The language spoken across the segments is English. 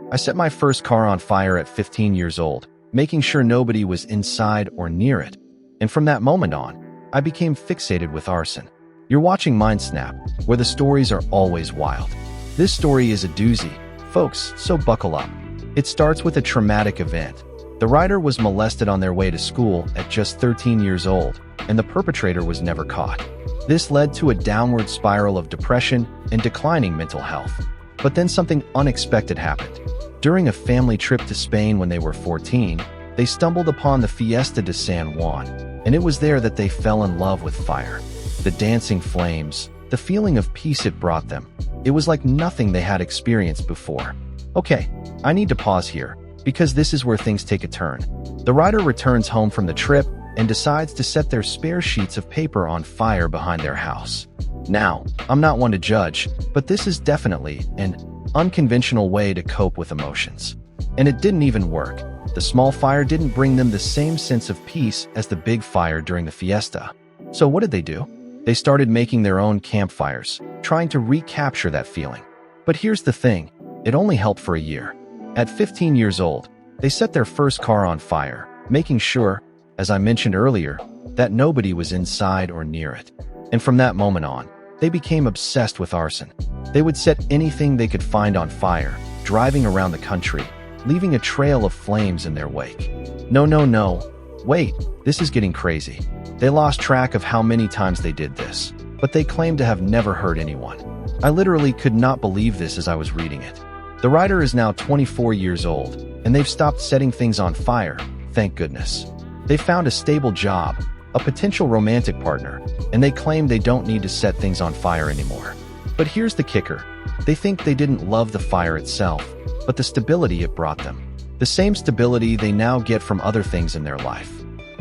I set my first car on fire at 15 years old, making sure nobody was inside or near it. And from that moment on, I became fixated with arson. You're watching Mindsnap, where the stories are always wild. This story is a doozy, folks, so buckle up. It starts with a traumatic event. The writer was molested on their way to school at just 13 years old, and the perpetrator was never caught. This led to a downward spiral of depression and declining mental health. But then something unexpected happened. During a family trip to Spain when they were 14, they stumbled upon the Fiesta de San Juan, and it was there that they fell in love with fire. The dancing flames, the feeling of peace it brought them. It was like nothing they had experienced before. Okay, I need to pause here, because this is where things take a turn. The writer returns home from the trip and decides to set their spare sheets of paper on fire behind their house. Now, I'm not one to judge, but this is definitely an unconventional way to cope with emotions. And it didn't even work. The small fire didn't bring them the same sense of peace as the big fire during the fiesta. So what did they do? They started making their own campfires, trying to recapture that feeling. But here's the thing, it only helped for a year. At 15 years old, they set their first car on fire, making sure, as I mentioned earlier, that nobody was inside or near it. And from that moment on, they became obsessed with arson. They would set anything they could find on fire, driving around the country, leaving a trail of flames in their wake. No. Wait, this is getting crazy. They lost track of how many times they did this, but they claimed to have never hurt anyone. I literally could not believe this as I was reading it. The writer is now 24 years old, and they've stopped setting things on fire, thank goodness. They found a stable job, a potential romantic partner, and they claim they don't need to set things on fire anymore. But here's the kicker. They think they didn't love the fire itself, but the stability it brought them. The same stability they now get from other things in their life.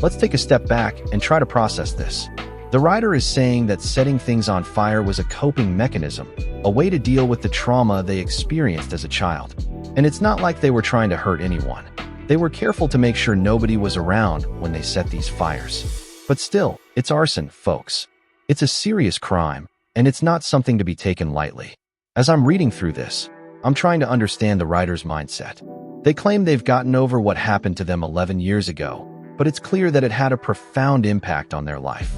Let's take a step back and try to process this. The writer is saying that setting things on fire was a coping mechanism, a way to deal with the trauma they experienced as a child. And it's not like they were trying to hurt anyone. They were careful to make sure nobody was around when they set these fires. But still, it's arson, folks. It's a serious crime, and it's not something to be taken lightly. As I'm reading through this, I'm trying to understand the writer's mindset. They claim they've gotten over what happened to them 11 years ago, but it's clear that it had a profound impact on their life.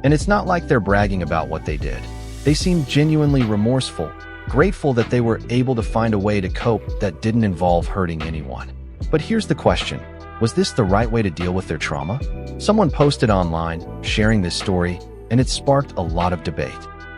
And it's not like they're bragging about what they did. They seem genuinely remorseful, grateful that they were able to find a way to cope that didn't involve hurting anyone. But here's the question. Was this the right way to deal with their trauma? Someone posted online, sharing this story, and it sparked a lot of debate.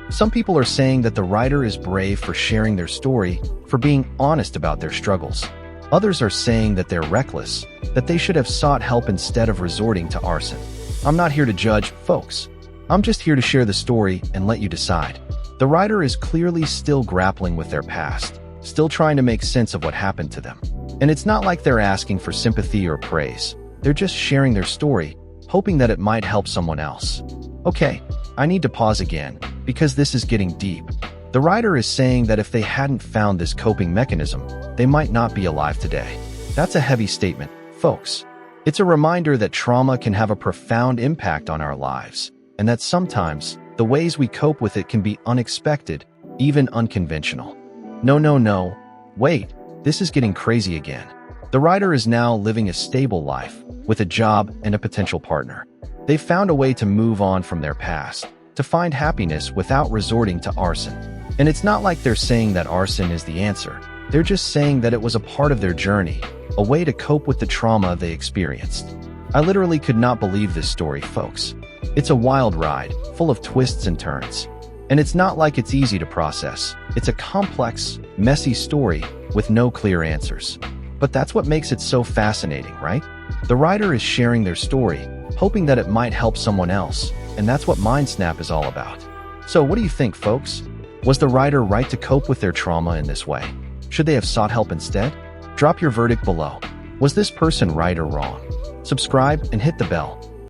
Some people are saying that the writer is brave for sharing their story, for being honest about their struggles. Others are saying that they're reckless, that they should have sought help instead of resorting to arson. I'm not here to judge, folks. I'm just here to share the story and let you decide. The writer is clearly still grappling with their past, still trying to make sense of what happened to them. And it's not like they're asking for sympathy or praise. They're just sharing their story, hoping that it might help someone else. Okay, I need to pause again, because this is getting deep. The writer is saying that if they hadn't found this coping mechanism, they might not be alive today. That's a heavy statement, folks. It's a reminder that trauma can have a profound impact on our lives, and that sometimes the ways we cope with it can be unexpected, even unconventional. No. Wait, this is getting crazy again. The writer is now living a stable life, with a job and a potential partner. They've found a way to move on from their past, to find happiness without resorting to arson. And it's not like they're saying that arson is the answer. They're just saying that it was a part of their journey, a way to cope with the trauma they experienced. I literally could not believe this story, folks. It's a wild ride, full of twists and turns. And it's not like it's easy to process. It's a complex, messy story with no clear answers. But that's what makes it so fascinating, right? The writer is sharing their story, hoping that it might help someone else, and that's what Mindsnap is all about. So what do you think, folks? Was the writer right to cope with their trauma in this way? Should they have sought help instead? Drop your verdict below. Was this person right or wrong? Subscribe and hit the bell